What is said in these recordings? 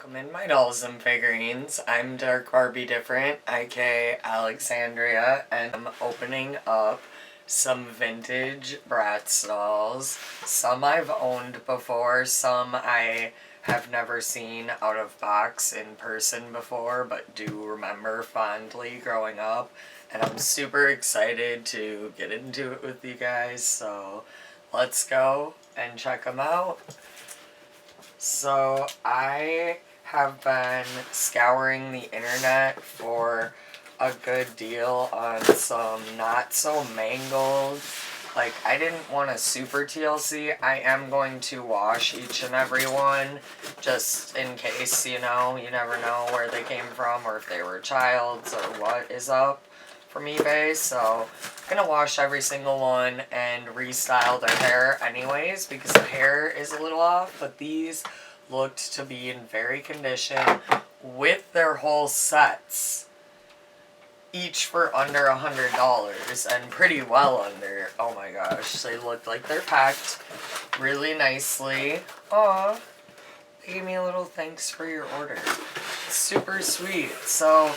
welcome in my dolls and figurines. I'm Dark Barbie Different, aka Alexandria, and I'm opening up some vintage Bratz dolls. Some I've owned before, some I have never seen out of box in person before, but do remember fondly growing up. And I'm super excited to get into it with you guys, so let's go and check them out. So I have been scouring the internet for a good deal on some not so mangled, like I didn't want a super TLC. I am going to wash each and every one just in case, you know, you never know where they came from or if they were child's or what is up from eBay. So I'm gonna wash every single one and restyle their hair anyways because the hair is a little off, but these looked to be in very condition with their whole sets, each for under $100 and pretty well under. Oh my gosh, they look like they're packed really nicely. Aw, they gave me a little thanks for your order. Super sweet. So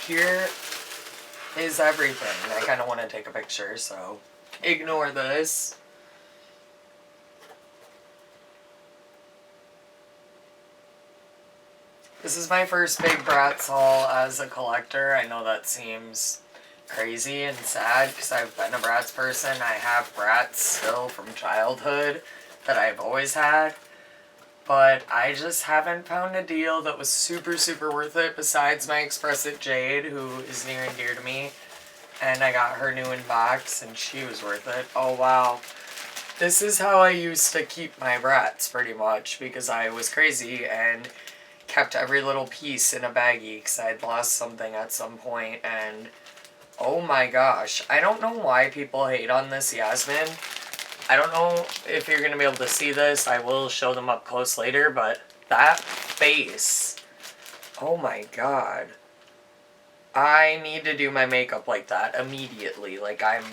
here is everything. I kind of want to take a picture, so ignore this. This is my first big Bratz haul as a collector. I know that seems crazy and sad because I've been a Bratz person. I have Bratz still from childhood that I've always had. But I just haven't found a deal that was super, super worth it besides my Express-It Jade, who is near and dear to me. And I got her new in box, and she was worth it. Oh, wow. This is how I used to keep my Bratz, pretty much, because I was crazy and kept every little piece in a baggie because I'd lost something at some point. And, oh my gosh. I don't know why people hate on this Yasmin. I don't know if you're going to be able to see this. I will show them up close later, but that face. Oh my god. I need to do my makeup like that immediately. Like, I'm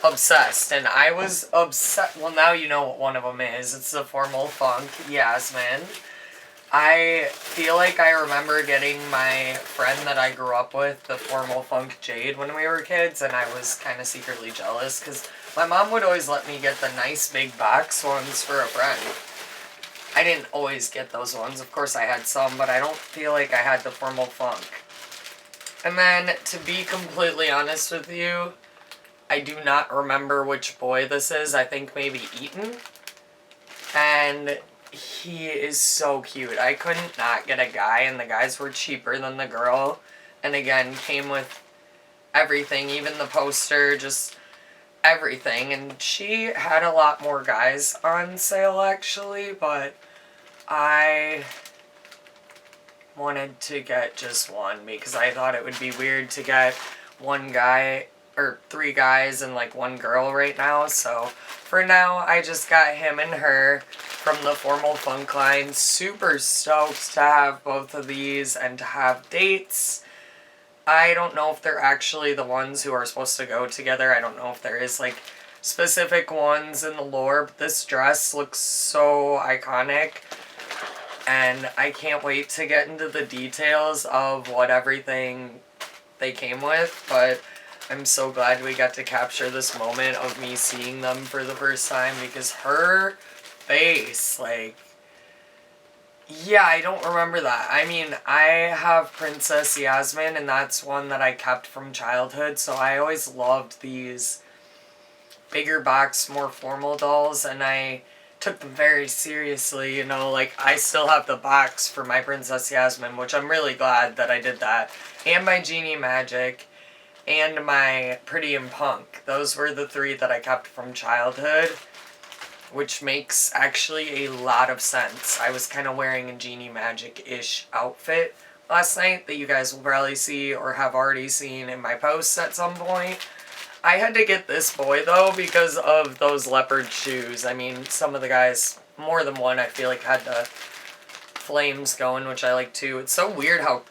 obsessed. And I was obsessed. Well, now you know what one of them is. It's the Formal Funk Yasmin. I feel like I remember getting my friend that I grew up with the Formal Funk Jade when we were kids, and I was kind of secretly jealous because my mom would always let me get the nice big box ones for a friend. I didn't always get those ones. Of course I had some, but I don't feel like I had the Formal Funk. And then, to be completely honest with you, I do not remember which boy this is. I think maybe Eaton. And he is so cute. I couldn't not get a guy, and the guys were cheaper than the girl. And again, came with everything, even the poster, just everything. And she had a lot more guys on sale, actually, but I wanted to get just one because I thought it would be weird to get one guy or three guys and like one girl right now. So for now, I just got him and her from the Formal Funk line. Super stoked to have both of these and to have dates. I don't know if they're actually the ones who are supposed to go together. I don't know if there is like specific ones in the lore, but this dress looks so iconic. And I can't wait to get into the details of what everything they came with, but I'm so glad we got to capture this moment of me seeing them for the first time because her face, like, yeah, I don't remember that. I mean, I have Princess Yasmin, and that's one that I kept from childhood, so I always loved these bigger box, more formal dolls, and I took them very seriously, you know, like, I still have the box for my Princess Yasmin, which I'm really glad that I did that, and my Genie Magic, and my Pretty and Punk. Those were the three that I kept from childhood, which makes actually a lot of sense. I was kind of wearing a Genie Magic-ish outfit last night that you guys will probably see or have already seen in my posts at some point. I had to get this boy, though, because of those leopard shoes. I mean, some of the guys, more than one, I feel like had the flames going, which I like too. It's so weird how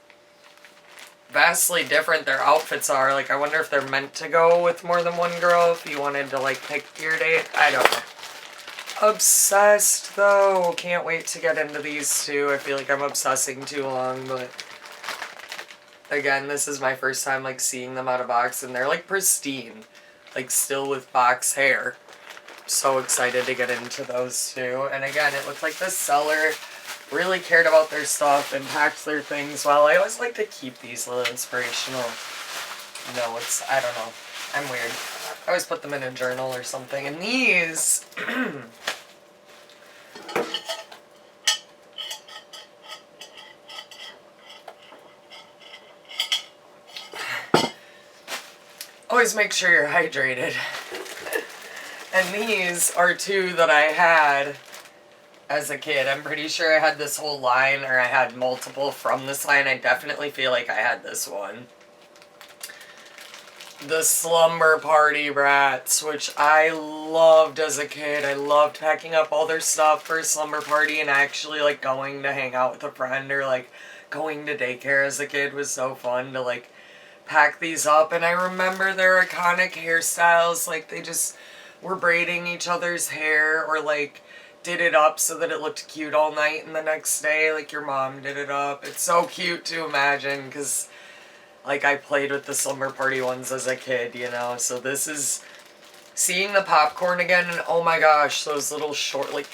vastly different their outfits are. Like, I wonder if they're meant to go with more than one girl, if you wanted to, like, pick your date. I don't know. Obsessed though. Can't wait to get into these two. I feel like I'm obsessing too long, but again, this is my first time like seeing them out of box, and they're like pristine, like still with box hair. So excited to get into those two. And again, it looked like the seller really cared about their stuff and packed their things well. I always like to keep these little inspirational notes. I don't know. I'm weird. I always put them in a journal or something. And these always make sure you're hydrated. And these are two that I had as a kid. I'm pretty sure I had this whole line, or I had multiple from this line. I definitely feel like I had this one. The Slumber Party Bratz, which I loved as a kid. I loved packing up all their stuff for a slumber party and actually like going to hang out with a friend, or like going to daycare as a kid was so fun to like pack these up. And I remember their iconic hairstyles, like they just were braiding each other's hair, or like did it up so that it looked cute all night, and the next day like your mom did it up. It's so cute to imagine, because like I played with the slumber party ones as a kid, you know. So this is seeing the popcorn again, and oh my gosh, those little short, like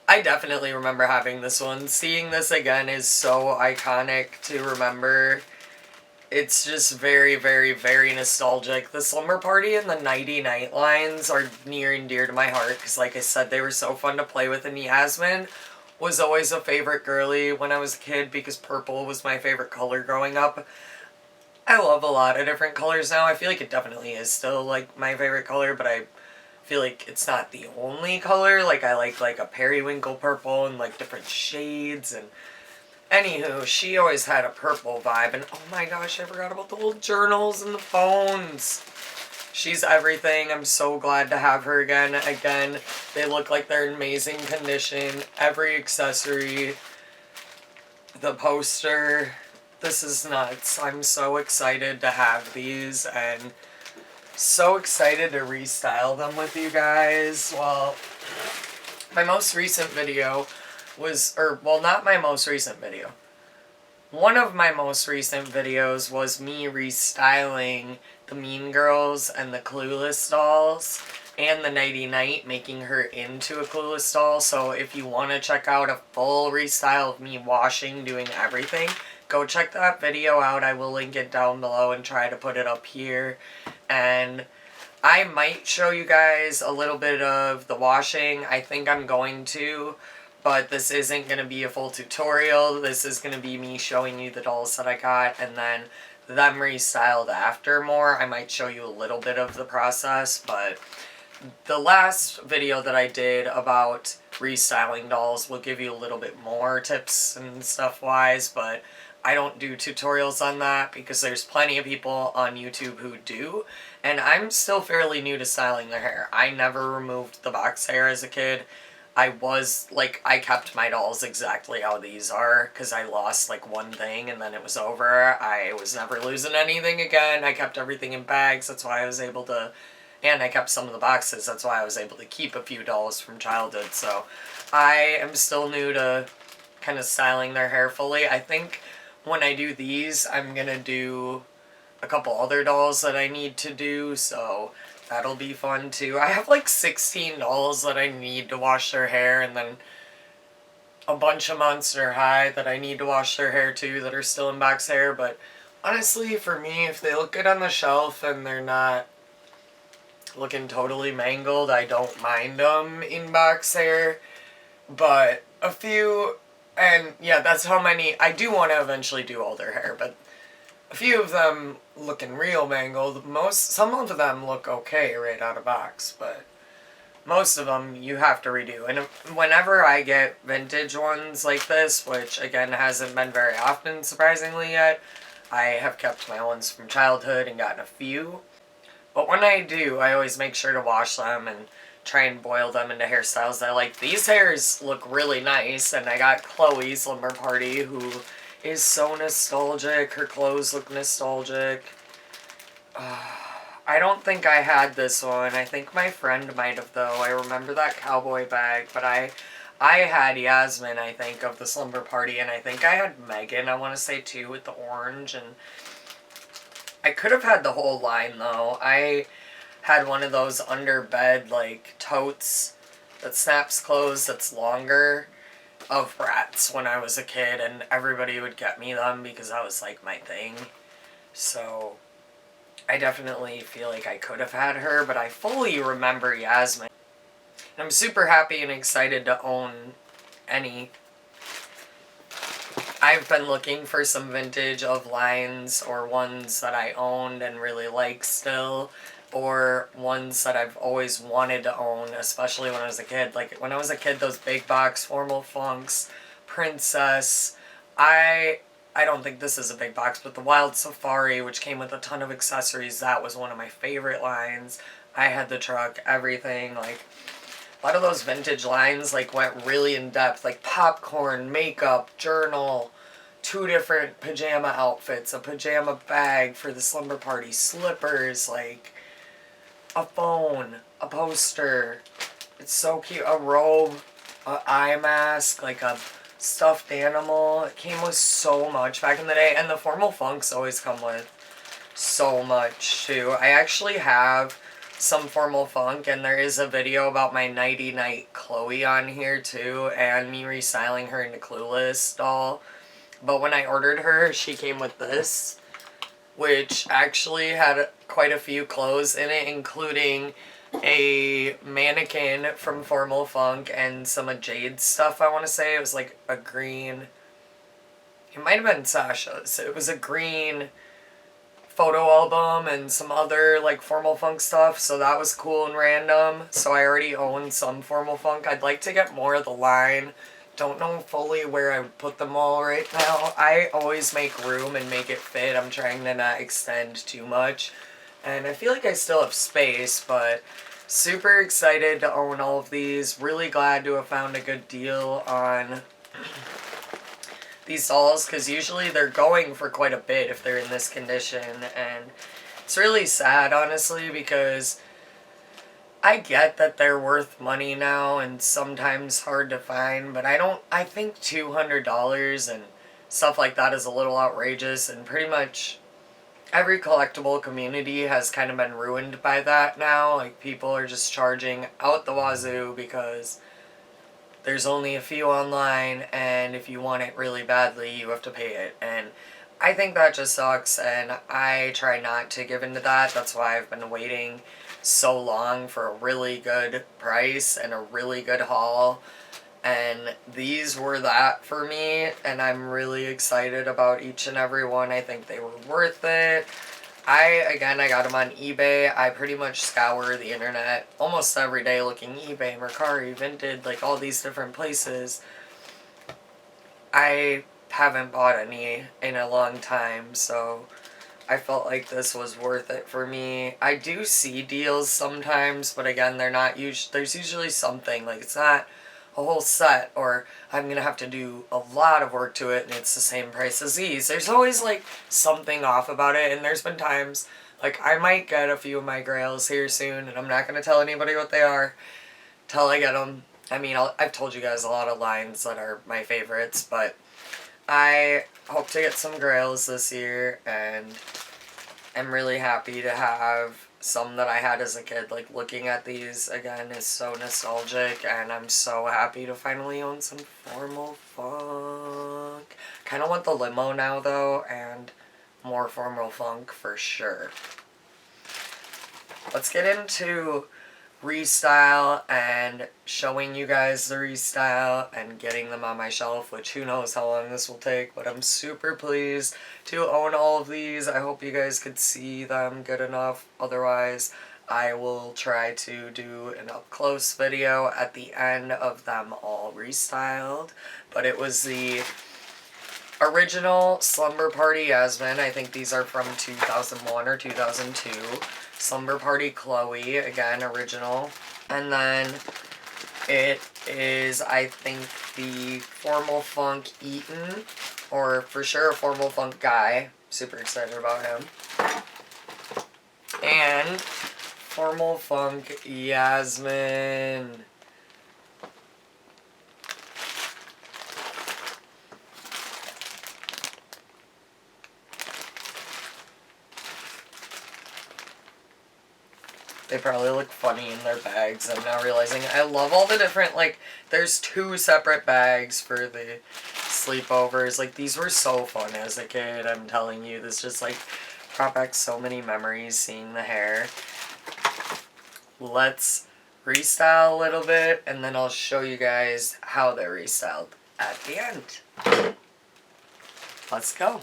I definitely remember having this one. Seeing this again is so iconic to remember. It's just very, very, very nostalgic. The Slumber Party and the Nighty Night lines are near and dear to my heart, because like I said, they were so fun to play with, and Yasmin was always a favorite girly when I was a kid, because purple was my favorite color growing up. I love a lot of different colors now. I feel like it definitely is still like my favorite color, but I feel like it's not the only color. Like I like a periwinkle purple and like different shades. And anywho, she always had a purple vibe, and oh my gosh, I forgot about the little journals and the phones. She's everything. I'm so glad to have her again. Again, they look like they're in amazing condition. Every accessory, the poster. This is nuts. I'm so excited to have these, and so excited to restyle them with you guys. Well, my most recent video was, or well, not my most recent video. One of my most recent videos was me restyling the Mean Girls and the Clueless dolls, and the Nighty Night, making her into a Clueless doll. So if you want to check out a full restyle of me washing, doing everything, go check that video out. I will link it down below and try to put it up here. And I might show you guys a little bit of the washing. I think I'm going to, but this isn't going to be a full tutorial. This is going to be me showing you the dolls that I got, and then them restyled after more. I might show you a little bit of the process, but the last video that I did about restyling dolls will give you a little bit more tips and stuff wise, but I don't do tutorials on that because there's plenty of people on YouTube who do, and I'm still fairly new to styling their hair. I never removed the box hair as a kid. I kept my dolls exactly how these are, because I lost like one thing and then it was over. I was never losing anything again. I kept everything in bags. That's why I was able to, and I kept some of the boxes. That's why I was able to keep a few dolls from childhood. So I am still new to kind of styling their hair fully. I think when I do these, I'm going to do a couple other dolls that I need to do, so that'll be fun too. I have like 16 dolls that I need to wash their hair, and then a bunch of Monster High that I need to wash their hair too that are still in box hair. But honestly, for me, if they look good on the shelf and they're not looking totally mangled, I don't mind them in box hair. But a few, and yeah, that's how many. I do want to eventually do all their hair, but a few of them looking real mangled. Some of them look okay right out of box, but most of them you have to redo. And whenever I get vintage ones like this, which again hasn't been very often surprisingly yet, I have kept my ones from childhood and gotten a few. But when I do, I always make sure to wash them and try and boil them into hairstyles that I like. These hairs look really nice, and I got Chloe's Slumber Party, who is so nostalgic. Her clothes look nostalgic. I don't think I had this one. I think my friend might have, though. I remember that cowboy bag, but I had Yasmin, I think, of the Slumber Party, and I think I had Megan, I want to say, too, with the orange, and I could have had the whole line, though. I had one of those under bed, like, totes that snaps closed that's longer of Bratz when I was a kid, and everybody would get me them because that was, like, my thing. So I definitely feel like I could have had her, but I fully remember Yasmin. And I'm super happy and excited to own any. I've been looking for some vintage of lines or ones that I owned and really like still, or ones that I've always wanted to own, especially when I was a kid. Like, when I was a kid, those big box Formal Funks, Princess, I don't think this is a big box, but the Wild Safari, which came with a ton of accessories, that was one of my favorite lines. I had the truck, everything, like, a lot of those vintage lines, like, went really in depth, like popcorn, makeup, journal, 2 different pajama outfits, a pajama bag for the Slumber Party, slippers, like, a phone, a poster, it's so cute, a robe, an eye mask, like a stuffed animal. It came with so much back in the day, and the Formal Funks always come with so much too. I actually have some Formal Funk, and there is a video about my Nighty Night Chloe on here too, and me restyling her into Clueless doll. But when I ordered her, she came with this, which actually had quite a few clothes in it, including a mannequin from Formal Funk and some of Jade's stuff, I want to say. It was like a green... It might have been Sasha's. It was a green photo album and some other like Formal Funk stuff, so that was cool and random. So I already own some Formal Funk. I'd like to get more of the line. Don't know fully where I would put them all right now. I always make room and make it fit. I'm trying to not extend too much. And I feel like I still have space, but super excited to own all of these. Really glad to have found a good deal on these dolls, because usually they're going for quite a bit if they're in this condition. And it's really sad, honestly, because I get that they're worth money now and sometimes hard to find, but I think $200 and stuff like that is a little outrageous, and pretty much every collectible community has kind of been ruined by that now. Like, people are just charging out the wazoo because there's only a few online, and if you want it really badly, you have to pay it. And I think that just sucks, and I try not to give into that. That's why I've been waiting so long for a really good price and a really good haul. And these were that for me, and I'm really excited about each and every one. I think they were worth it. I got them on eBay. I pretty much scour the internet almost every day looking eBay, Mercari, Vinted, like all these different places. I haven't bought any in a long time, so I felt like this was worth it for me. I do see deals sometimes, but again, they're not there's usually something, like it's not a whole set, or I'm gonna have to do a lot of work to it and it's the same price as these. There's always like something off about it, and there's been times like I might get a few of my grails here soon, and I'm not gonna tell anybody what they are till I get them. I mean, I've told you guys a lot of lines that are my favorites, but I hope to get some grails this year, and I'm really happy to have some that I had as a kid. Like, looking at these again is so nostalgic, and I'm so happy to finally own some Formal Funk. Kind of want the limo now, though, and more Formal Funk for sure. Let's get into Restyle and showing you guys the Restyle and getting them on my shelf, which who knows how long this will take, but I'm super pleased to own all of these. I hope you guys could see them good enough. Otherwise, I will try to do an up-close video at the end of them all restyled. But it was the original Slumber Party Yasmin. I think these are from 2001 or 2002. Slumber Party Chloe, again, original. And then it is, I think, the Formal Funk Eaton, or for sure a Formal Funk Guy. Super excited about him. and Formal Funk Yasmin. They probably look funny in their bags. I'm now realizing I love all the different, like, there's 2 separate bags for the sleepovers. Like, these were so fun as a kid, I'm telling you. This just, like, brought back so many memories seeing the hair. Let's restyle a little bit, and then I'll show you guys how they're restyled at the end. Let's go.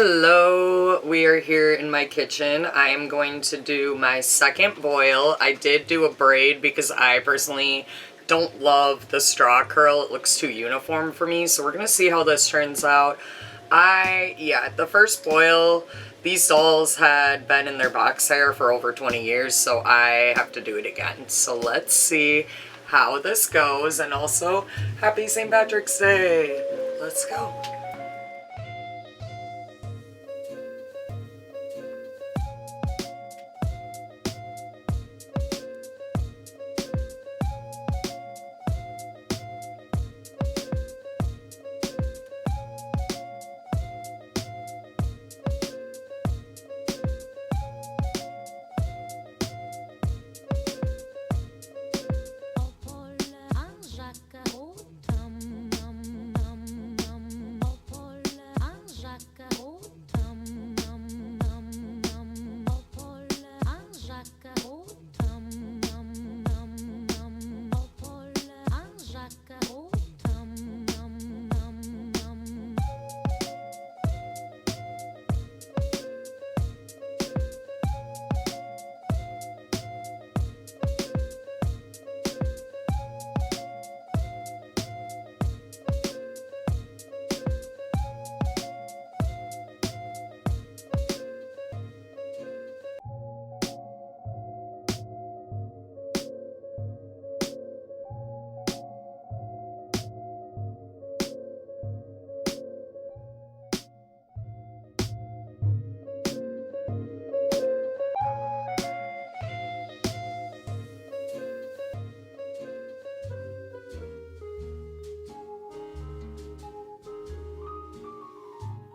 Hello, we are here in my kitchen. I am going to do my second boil. I did do a braid because I personally don't love the straw curl. It looks too uniform for me, so we're gonna see how this turns out. The first boil, these dolls had been in their box hair for over 20 years, so I have to do it again. So let's see how this goes, and also, happy St. Patrick's Day. Let's go.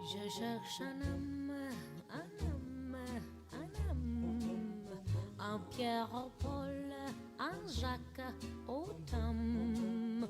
Je cherche un Pierre au Paul, un Jacques au Tom.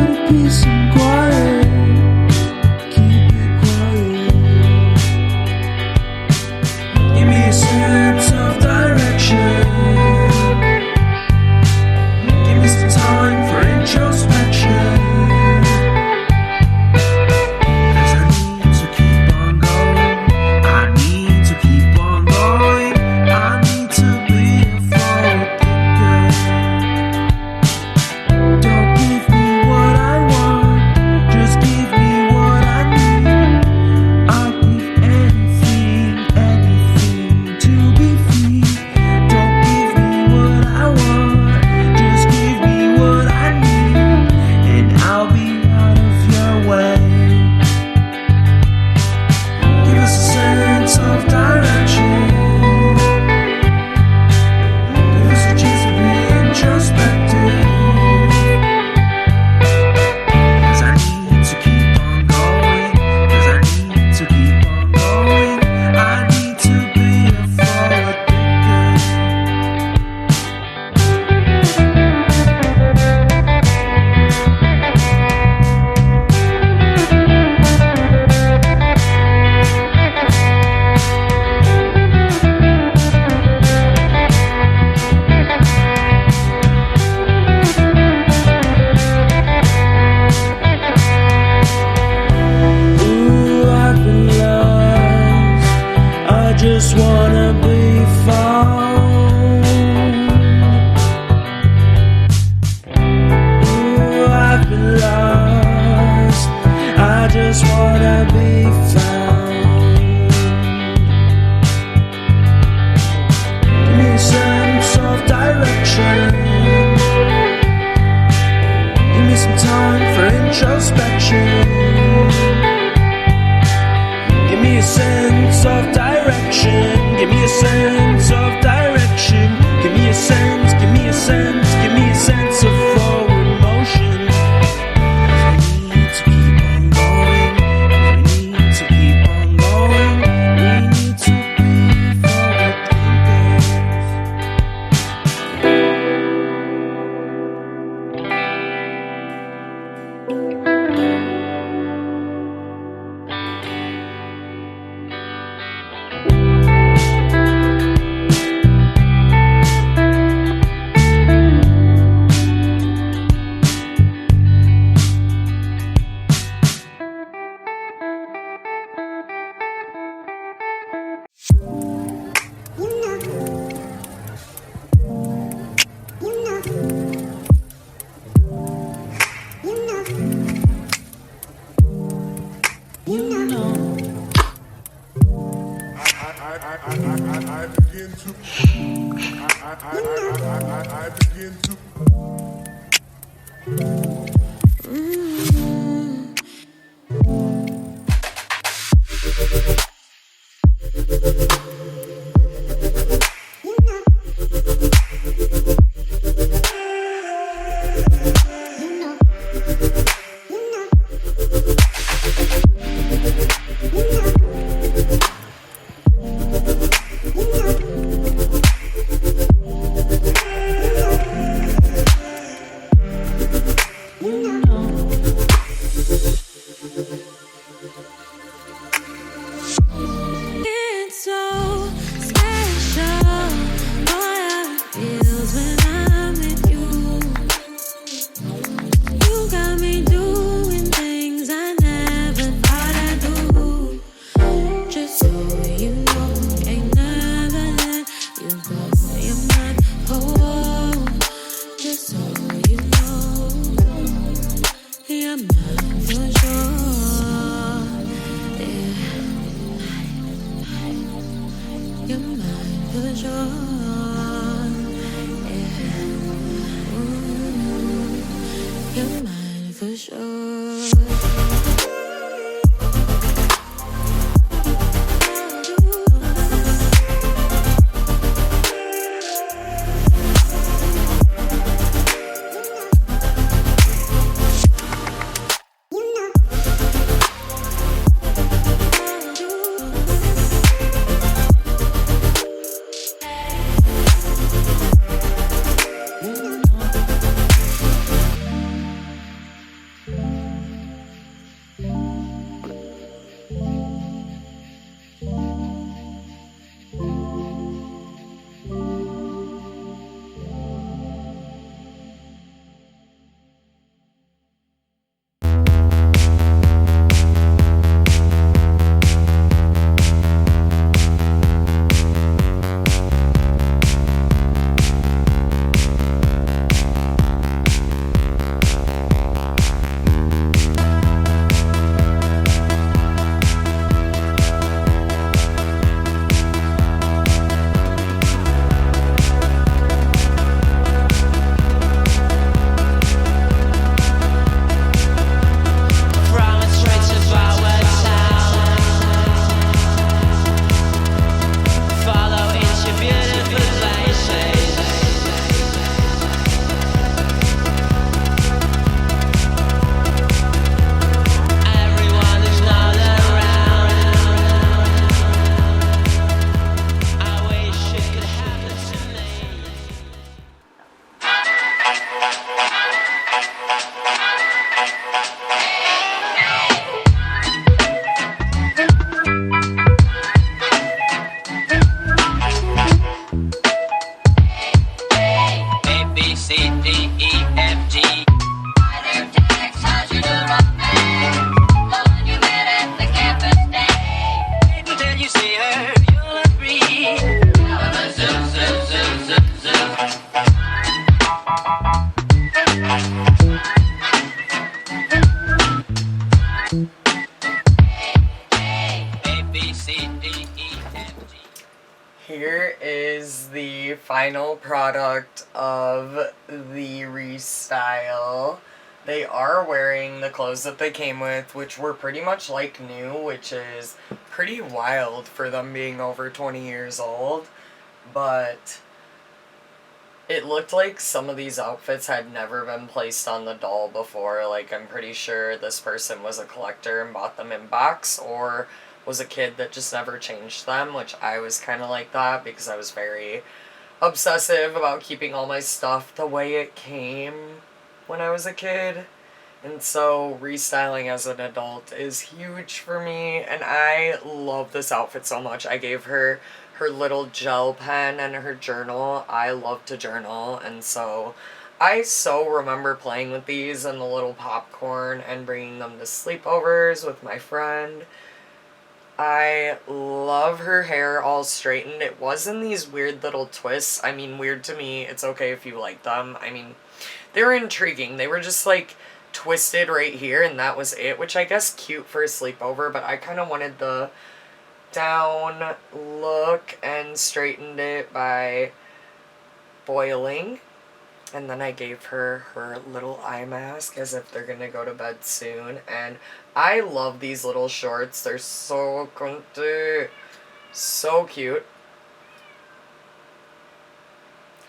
of peace and quiet. Keep it quiet. Give me a sense of direction. Give me some time for introspection. 'Cause I need to keep on going. I need to keep on going. I need to be a forward thinker. Don't give me what I want, just give me what I need. I'll give anything, anything to be free. Don't give me what I want, just give me what I need, and I'll be out of your way. Give us a sense of direction. Give us a chance to be introspective. 'Cause I need to keep on going. 'Cause I need to keep on going. I need to be a forward thinker. Ooh, I've been lost. I just wanna be found. Ooh, I've been lost. I just wanna be found. Give me a sense of direction. Give me some time for introspection. Give me a sense of direction. Give me a sense of direction. Give me a sense, give me a sense, give me a sense of forward motion. 'Cause we need to keep on going. 'Cause we need to keep on going. We need to be forward thinkers. I begin to It's so special, boy, how it feels when I'm with you. You got me doing things I never thought I'd do. Just so you know, ain't never let you go. You're my whole. Just so you know, you're mine for sure. You're mine for sure. Yeah. Ooh, you're mine for sure. Here is the final product of the Restyle. They are wearing the clothes that they came with, which were pretty much like new, which is pretty wild for them being over 20 years old. But it looked like some of these outfits had never been placed on the doll before. Like, I'm pretty sure this person was a collector and bought them in box, or was a kid that just never changed them, which I was kind of like that because I was very obsessive about keeping all my stuff the way it came when I was a kid. And so restyling as an adult is huge for me, and I love this outfit so much. I gave her her little gel pen and her journal. I love to journal, and so I so remember playing with these and the little popcorn and bringing them to sleepovers with my friend. I love her hair all straightened. It was in these weird little twists. I mean, weird to me. It's okay if you like them. I mean, they were intriguing. They were just like twisted right here, and that was it, which I guess cute for a sleepover, but I kind of wanted the down look and straightened it by boiling. And then I gave her her little eye mask as if they're gonna go to bed soon. And I love these little shorts. They're so cute. So cute.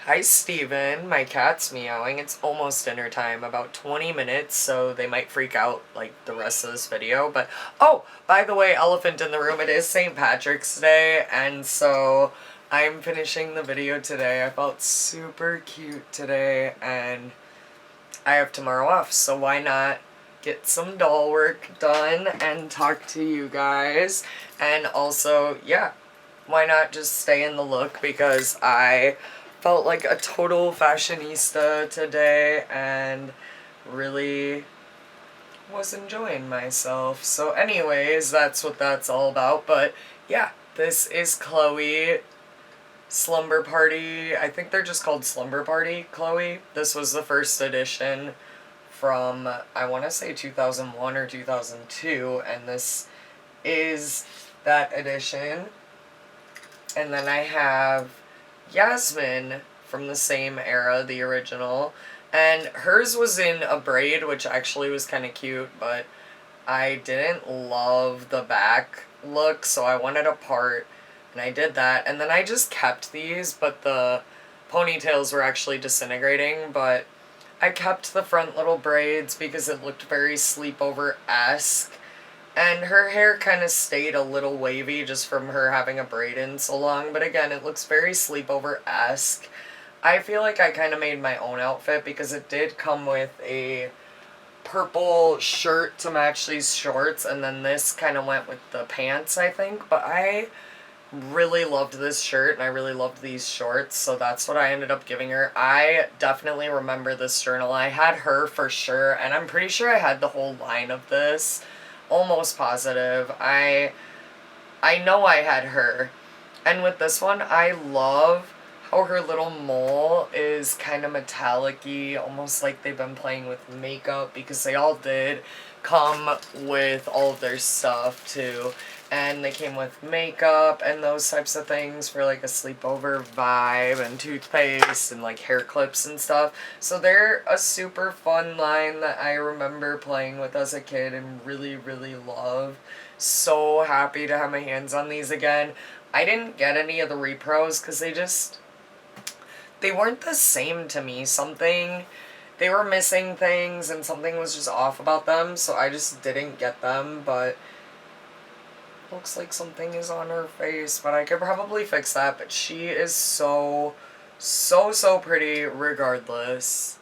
Hi, Steven. My cat's meowing. It's almost dinner time. About 20 minutes, so they might freak out like the rest of this video. But, oh, by the way, elephant in the room. It is St. Patrick's Day, and so I'm finishing the video today. I felt super cute today, and I have tomorrow off, so why not get some doll work done and talk to you guys. And also, yeah, why not just stay in the look, because I felt like a total fashionista today and really was enjoying myself. So anyways, that's what that's all about. But yeah, this is Chloe Slumber Party. I think they're just called Slumber Party Chloe. This was the first edition from, I want to say 2001 or 2002, and this is that edition. And then I have Yasmin from the same era, the original, and hers was in a braid, which actually was kind of cute, but I didn't love the back look, so I wanted a part, and I did that. And then I just kept these, but the ponytails were actually disintegrating, but I kept the front little braids because it looked very sleepover-esque. And her hair kind of stayed a little wavy just from her having a braid in so long. But again, it looks very sleepover-esque. I feel like I kind of made my own outfit because it did come with a purple shirt to match these shorts. And then this kind of went with the pants, I think. But I really loved this shirt and I really loved these shorts. So that's what I ended up giving her. I definitely remember this journal. I had her for sure. And I'm pretty sure I had the whole line of this. Almost positive. I know I had her. And with this one, I love how her little mole is kind of metallic-y, almost like they've been playing with makeup, because they all did come with all of their stuff too. And they came with makeup and those types of things for like a sleepover vibe, and toothpaste and like hair clips and stuff. So they're a super fun line that I remember playing with as a kid and really, really love. So happy to have my hands on these again. I didn't get any of the repros because they weren't the same to me. They were missing things and something was just off about them, so I just didn't get them. But looks like something is on her face, but I could probably fix that. But she is so pretty regardless.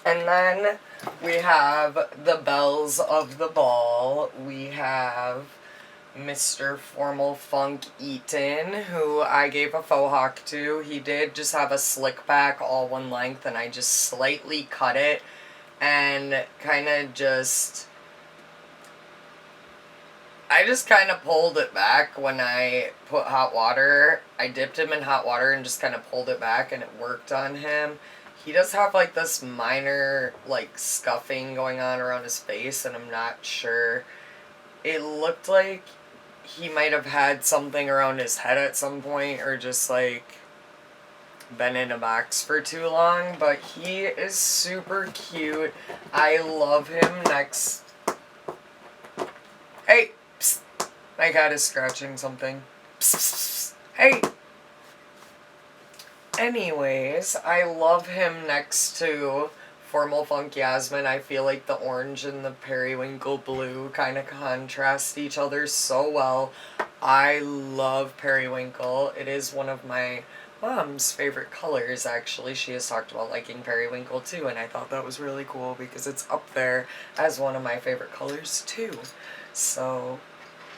And then we have the belles of the ball. We have Mr. Formal Funk Eaton, who I gave a faux hawk to. He did just have a slick back, all one length, and I just slightly cut it and kind of just... I just kind of pulled it back when I put hot water. I dipped him in hot water and just kind of pulled it back, and it worked on him. He does have, like, this minor, like, scuffing going on around his face, and I'm not sure. It looked like he might have had something around his head at some point, or just, like, been in a box for too long, but he is super cute. I love him next... Hey! Psst. My cat is scratching something. Psst, psst, psst. Hey! Anyways, I love him next to Formal Funk Yasmin. I feel like the orange and the periwinkle blue kind of contrast each other so well. I love periwinkle. It is one of my mom's favorite colors, actually. She has talked about liking periwinkle too, and I thought that was really cool because it's up there as one of my favorite colors too. So,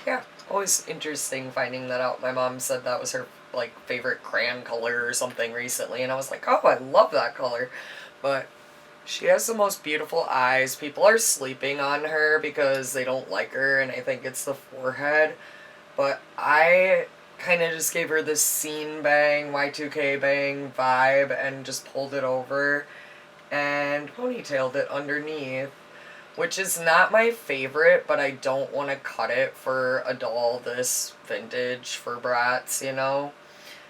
yeah, always interesting finding that out. My mom said that was her like favorite crayon color or something recently, and I was like, oh, I love that color. But she has the most beautiful eyes. People are sleeping on her because they don't like her, and I think it's the forehead. But I kind of just gave her this scene bang, Y2K bang vibe, and just pulled it over and ponytailed it underneath, which is not my favorite, but I don't want to cut it for a doll this vintage for Bratz, you know?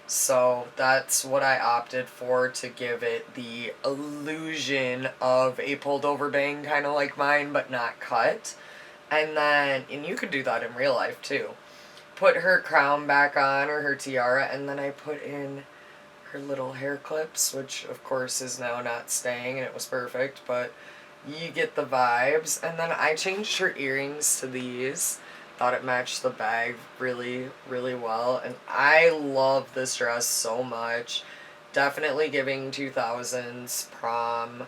So that's what I opted for to give it the illusion of a pulled over bang, kind of like mine, but not cut. And then, and you could do that in real life too. Put her crown back on, or her tiara, and then I put in her little hair clips, which of course is now not staying, and it was perfect, but you get the vibes. And then I changed her earrings to these. Thought it matched the bag really, really well. And I love this dress so much. Definitely giving 2000s prom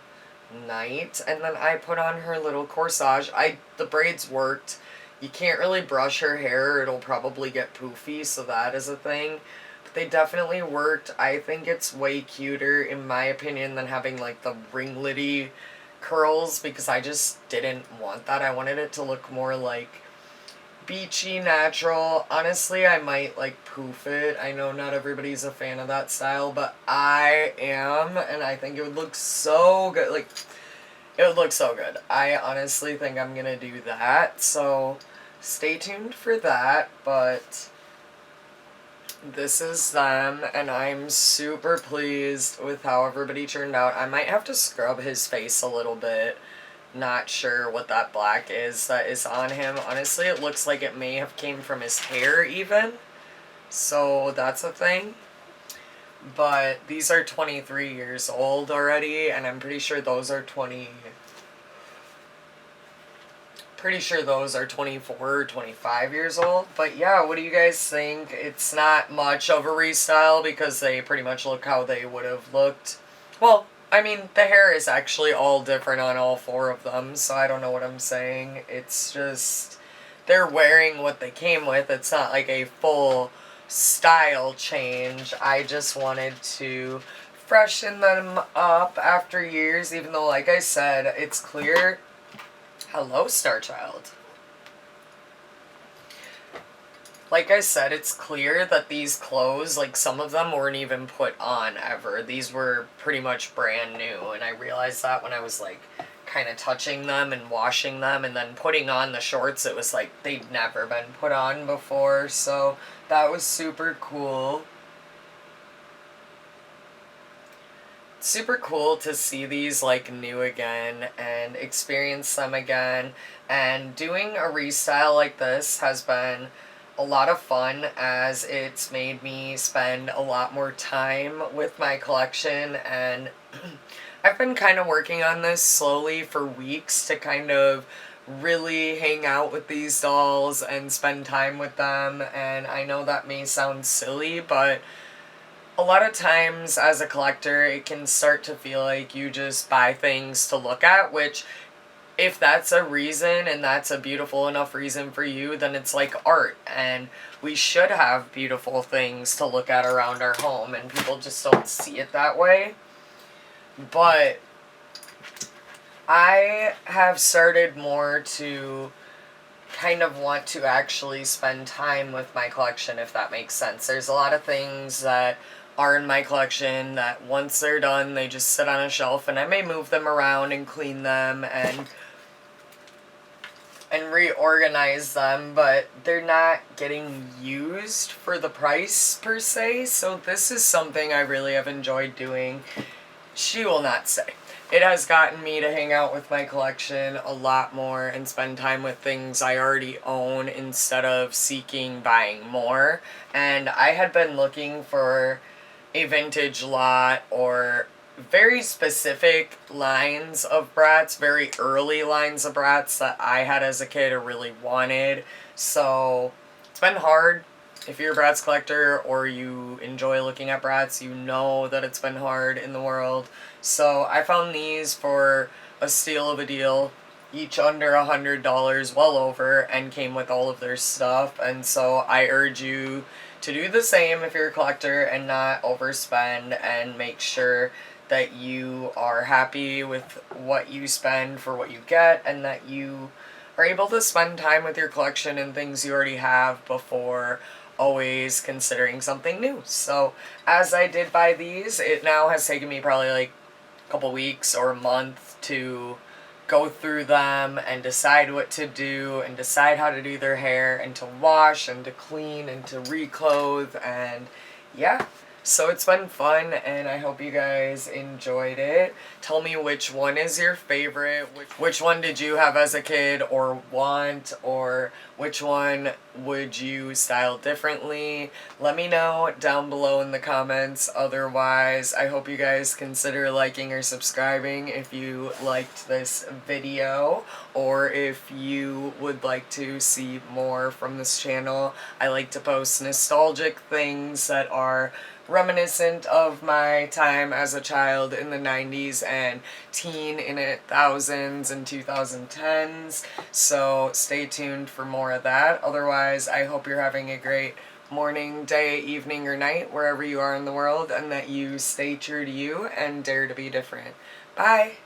night. And then I put on her little corsage. The braids worked. You can't really brush her hair. It'll probably get poofy, so that is a thing. But they definitely worked. I think it's way cuter, in my opinion, than having like the ringlety curls, because I just didn't want that. I wanted it to look more like beachy, natural. Honestly, I might like poof it. I know not everybody's a fan of that style, but I am, and I think it would look so good. Like, it would look so good. I honestly think I'm gonna do that, so stay tuned for that. But this is them, and I'm super pleased with how everybody turned out. I might have to scrub his face a little bit. Not sure what that black is that is on him. Honestly, it looks like it may have came from his hair even. So that's a thing. But these are 23 years old already, and I'm pretty sure those are 24 or 25 years old. But yeah, what do you guys think? It's not much of a restyle because they pretty much look how they would have looked. Well, I mean, the hair is actually all different on all four of them, so I don't know what I'm saying. It's just, they're wearing what they came with. It's not like a full style change. I just wanted to freshen them up after years, even though, like I said, it's clear. Hello, Starchild. Like I said, it's clear that these clothes, like some of them weren't even put on ever. These were pretty much brand new, and I realized that when I was like kind of touching them and washing them and then putting on the shorts. It was like they'd never been put on before, so that was super cool. Super cool to see these like new again and experience them again, and doing a restyle like this has been a lot of fun, as it's made me spend a lot more time with my collection. And I've been kind of working on this slowly for weeks to kind of really hang out with these dolls and spend time with them. And I know that may sound silly, but a lot of times as a collector, it can start to feel like you just buy things to look at, which if that's a reason and that's a beautiful enough reason for you, then it's like art, and we should have beautiful things to look at around our home, and people just don't see it that way. But I have started more to kind of want to actually spend time with my collection, if that makes sense. There's a lot of things that are in my collection that once they're done, they just sit on a shelf, and I may move them around and clean them and reorganize them, but they're not getting used for the price per se. So this is something I really have enjoyed doing. She will not say. It has gotten me to hang out with my collection a lot more and spend time with things I already own instead of seeking buying more. And I had been looking for a vintage lot or very specific lines of Bratz, very early lines of Bratz that I had as a kid or really wanted. So it's been hard. If you're a Bratz collector or you enjoy looking at Bratz, you know that it's been hard in the world. So I found these for a steal of a deal, each under $100, well over, and came with all of their stuff. And so I urge you to do the same if you're a collector and not overspend, and make sure that you are happy with what you spend for what you get, and that you are able to spend time with your collection and things you already have before always considering something new. So as I did buy these, it now has taken me probably like a couple weeks or a month to go through them and decide what to do and decide how to do their hair and to wash and to clean and to reclothe, and yeah. So it's been fun, and I hope you guys enjoyed it. Tell me which one is your favorite, which one did you have as a kid or want, or which one would you style differently? Let me know down below in the comments. Otherwise, I hope you guys consider liking or subscribing if you liked this video, or if you would like to see more from this channel. I like to post nostalgic things that are reminiscent of my time as a child in the 90s and teen in the thousands and 2010s. So stay tuned for more of that. Otherwise, I hope you're having a great morning, day, evening, or night, wherever you are in the world, and that you stay true to you and dare to be different. Bye!